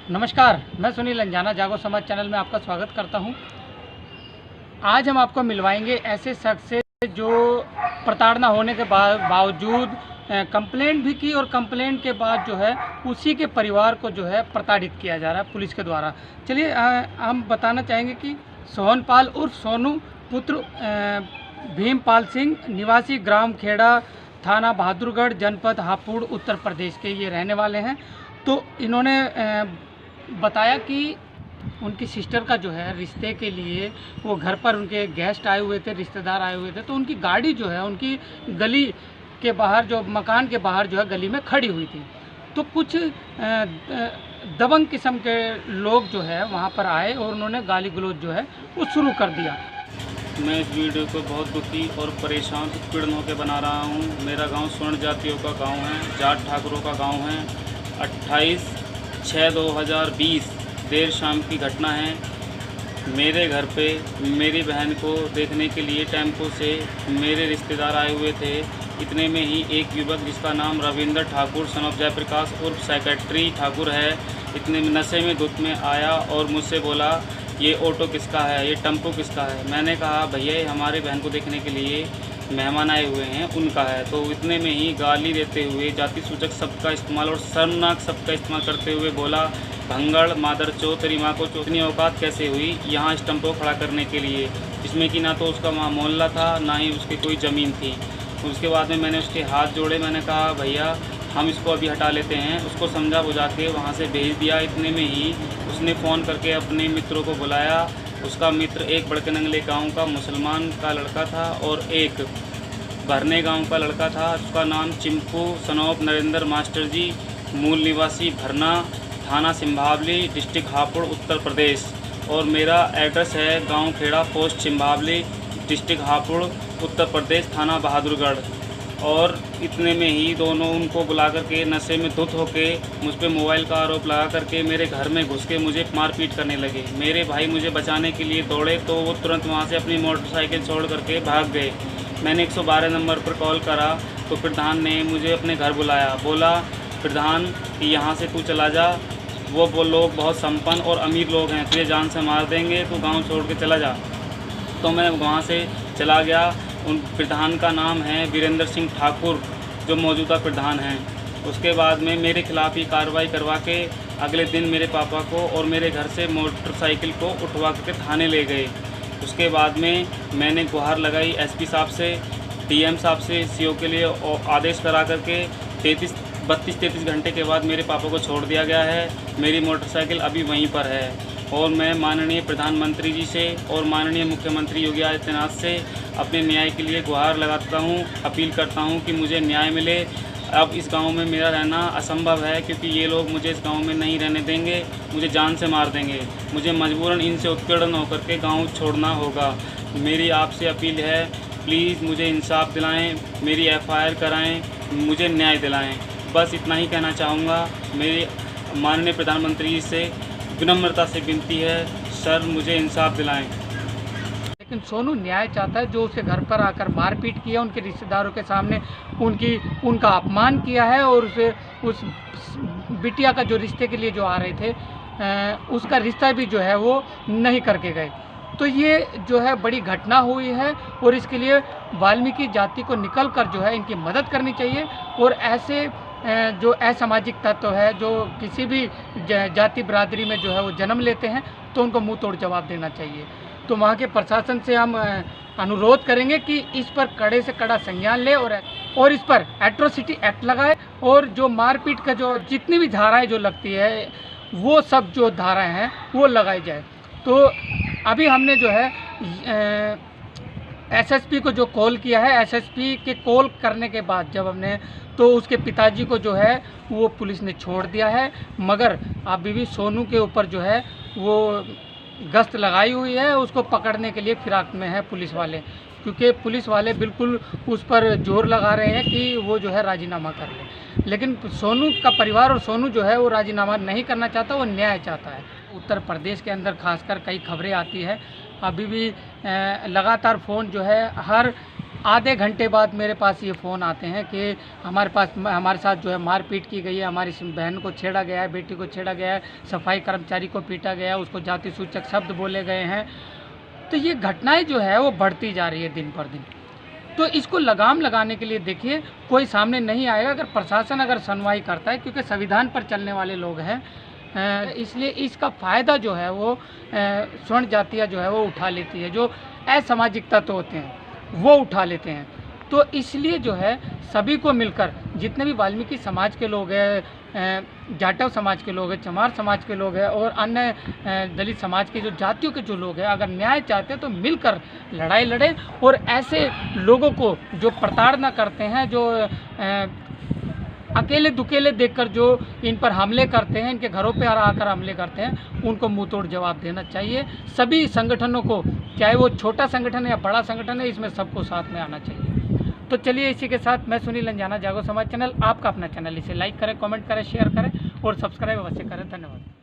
नमस्कार, मैं सुनील अंजाना जागो समाज चैनल में आपका स्वागत करता हूं। आज हम आपको मिलवाएंगे ऐसे शख्स से जो प्रताड़ना होने के बावजूद कंप्लेंट भी की और कंप्लेंट के बाद जो है उसी के परिवार को जो है प्रताड़ित किया जा रहा है पुलिस के द्वारा। चलिए हम बताना चाहेंगे कि सोहनपाल उर्फ सोनू पुत्र भीमपाल सिंह निवासी ग्राम खेड़ा थाना बहादुरगढ़ जनपद हापुड़ उत्तर प्रदेश के ये रहने वाले हैं। तो इन्होंने बताया कि उनकी सिस्टर का जो है रिश्ते के लिए वो घर पर उनके गेस्ट आए हुए थे, रिश्तेदार आए हुए थे, तो उनकी गाड़ी जो है उनकी गली के बाहर जो मकान के बाहर जो है गली में खड़ी हुई थी। तो कुछ दबंग किस्म के लोग जो है वहाँ पर आए और उन्होंने गाली गलौज जो है वो शुरू कर दिया। मैं इस वीडियो को बहुत दुखी और परेशान उत्पीड़न होकर बना रहा हूँ। मेरा गांव स्वर्ण जातियों का गांव है, जाट ठाकुरों का गांव है। 28/6/2020 देर शाम की घटना है। मेरे घर पे मेरी बहन को देखने के लिए टेम्पो से मेरे रिश्तेदार आए हुए थे। इतने में ही एक युवक जिसका नाम रविंद्र ठाकुर सन ऑफ जयप्रकाश उर्फ सेक्रेटरी ठाकुर है, इतने में नशे में धुत में आया और मुझसे बोला ये ऑटो किसका है, ये टेम्पो किसका है। मैंने कहा भैया ये हमारे बहन को देखने के लिए मेहमान आए हुए हैं उनका है। तो इतने में ही गाली देते हुए जाति सूचक शब्द का इस्तेमाल और शर्मनाक शब्द का इस्तेमाल करते हुए बोला भंगड़ मादर चो तेरी माँ को चोतनी औकात कैसे हुई यहाँ इस टेम्पो खड़ा करने के लिए, जिसमें कि ना तो उसका वहाँ मोहल्ला था ना ही उसकी कोई ज़मीन थी। उसके बाद में मैंने उसके हाथ जोड़े, मैंने कहा भैया हम इसको अभी हटा लेते हैं। उसको समझा बुझा के वहाँ से भेज दिया। इतने में ही उसने फ़ोन करके अपने मित्रों को बुलाया। उसका मित्र एक बड़के नंगले गांव का मुसलमान का लड़का था और एक भरने गांव का लड़का था। उसका नाम चिंपू सनौप नरेंद्र मास्टर जी, मूल निवासी भरना, थाना सिंभावली, डिस्ट्रिक्ट हापुड़ उत्तर प्रदेश। और मेरा एड्रेस है गांव खेड़ा, पोस्ट सिंभावली, डिस्ट्रिक्ट हापुड़ उत्तर प्रदेश, थाना बहादुरगढ़। और इतने में ही दोनों उनको बुला करके नशे में धुत होके मुझ पे मोबाइल का आरोप लगा करके मेरे घर में घुस के मुझे मारपीट करने लगे। मेरे भाई मुझे बचाने के लिए दौड़े तो वो तुरंत वहाँ से अपनी मोटरसाइकिल छोड़ करके भाग गए। मैंने 112 नंबर पर कॉल करा तो प्रधान ने मुझे अपने घर बुलाया। बोला प्रधान कि यहाँ से तू चला जा, वो लोग बहुत संपन्न और अमीर लोग हैं, तुझे जान से मार देंगे, तू गाँव छोड़ के चला जा। तो मैं वहाँ से चला गया। उन प्रधान का नाम है वीरेंद्र सिंह ठाकुर, जो मौजूदा प्रधान हैं। उसके बाद में मेरे खिलाफ़ ही कार्रवाई करवा के अगले दिन मेरे पापा को और मेरे घर से मोटरसाइकिल को उठवा करके थाने ले गए। उसके बाद में मैंने गुहार लगाई एसपी साहब से, डीएम साहब से, सीओ के लिए आदेश करा करके 32-33 घंटे के बाद मेरे पापा को छोड़ दिया गया है। मेरी मोटरसाइकिल अभी वहीं पर है। और मैं माननीय प्रधानमंत्री जी से और माननीय मुख्यमंत्री योगी आदित्यनाथ से अपने न्याय के लिए गुहार लगाता हूँ, अपील करता हूँ कि मुझे न्याय मिले। अब इस गांव में मेरा रहना असंभव है क्योंकि ये लोग मुझे इस गांव में नहीं रहने देंगे, मुझे जान से मार देंगे। मुझे मजबूरन इनसे उत्पीड़न होकर के गांव छोड़ना होगा। मेरी आपसे अपील है, प्लीज़ मुझे इंसाफ दिलाएं, मेरी एफआईआर कराएं, मुझे न्याय दिलाएं। बस इतना ही कहना चाहूँगा। मेरी माननीय प्रधानमंत्री जी से विनम्रता से विनती है, सर मुझे इंसाफ दिलाएं। लेकिन सोनू न्याय चाहता है। जो उसके घर पर आकर मारपीट किया, उनके रिश्तेदारों के सामने उनका अपमान किया है और उस बिटिया का जो रिश्ते के लिए जो आ रहे थे उसका रिश्ता भी जो है वो नहीं करके गए। तो ये जो है बड़ी घटना हुई है और इसके लिए वाल्मीकि जाति को निकल कर जो है इनकी मदद करनी चाहिए। और ऐसे जो असामाजिक तत्व है जो किसी भी जाति बिरादरी में जो है वो जन्म लेते हैं तो उनको मुंह तोड़ जवाब देना चाहिए। तो वहाँ के प्रशासन से हम अनुरोध करेंगे कि इस पर कड़े से कड़ा संज्ञान ले और इस पर एट्रोसिटी एक्ट लगाए और जो मारपीट का जो जितनी भी धाराएं जो लगती है वो सब जो धाराएं हैं वो लगाई जाए। तो अभी हमने जो है एसएसपी को जो कॉल किया है, एसएसपी के कॉल करने के बाद जब हमने तो उसके पिताजी को जो है वो पुलिस ने छोड़ दिया है, मगर अभी भी सोनू के ऊपर जो है वो गश्त लगाई हुई है। उसको पकड़ने के लिए फिराक में है पुलिस वाले, क्योंकि पुलिस वाले बिल्कुल उस पर जोर लगा रहे हैं कि वो जो है राजीनामा कर ले। लेकिन सोनू का परिवार और सोनू जो है वो राजीनामा नहीं करना चाहता, वो न्याय चाहता है। उत्तर प्रदेश के अंदर खासकर कई खबरें आती है, अभी भी लगातार फ़ोन जो है हर आधे घंटे बाद मेरे पास ये फ़ोन आते हैं कि हमारे साथ जो है मारपीट की गई है, हमारी बहन को छेड़ा गया है, बेटी को छेड़ा गया है, सफाई कर्मचारी को पीटा गया है, उसको जाति सूचक शब्द बोले गए हैं। तो ये घटनाएं जो है वो बढ़ती जा रही है दिन पर दिन। तो इसको लगाम लगाने के लिए देखिए कोई सामने नहीं आएगा अगर प्रशासन अगर सुनवाई करता है, क्योंकि संविधान पर चलने वाले लोग हैं। इसलिए इसका फ़ायदा जो है वो स्वर्ण जातियाँ जो है वो उठा लेती है, जो असामाजिक तत्व होते हैं वो उठा लेते हैं। तो इसलिए जो है सभी को मिलकर, जितने भी वाल्मीकि समाज के लोग हैं, जाटव समाज के लोग हैं, चमार समाज के लोग हैं और अन्य दलित समाज के जो जातियों के जो लोग हैं, अगर न्याय चाहते हैं तो मिलकर लड़ाई लड़ें और ऐसे लोगों को जो प्रताड़ना करते हैं, जो अकेले दुकेले देखकर जो इन पर हमले करते हैं, इनके घरों पर आकर हमले करते हैं, उनको मुंह तोड़ जवाब देना चाहिए। सभी संगठनों को, चाहे वो छोटा संगठन है या बड़ा संगठन है, इसमें सबको साथ में आना चाहिए। तो चलिए इसी के साथ मैं सुनील अंजाना, जागो समाज चैनल आपका अपना चैनल, इसे लाइक करें, कमेंट करें, शेयर करें और सब्सक्राइब अवश्य करें। धन्यवाद।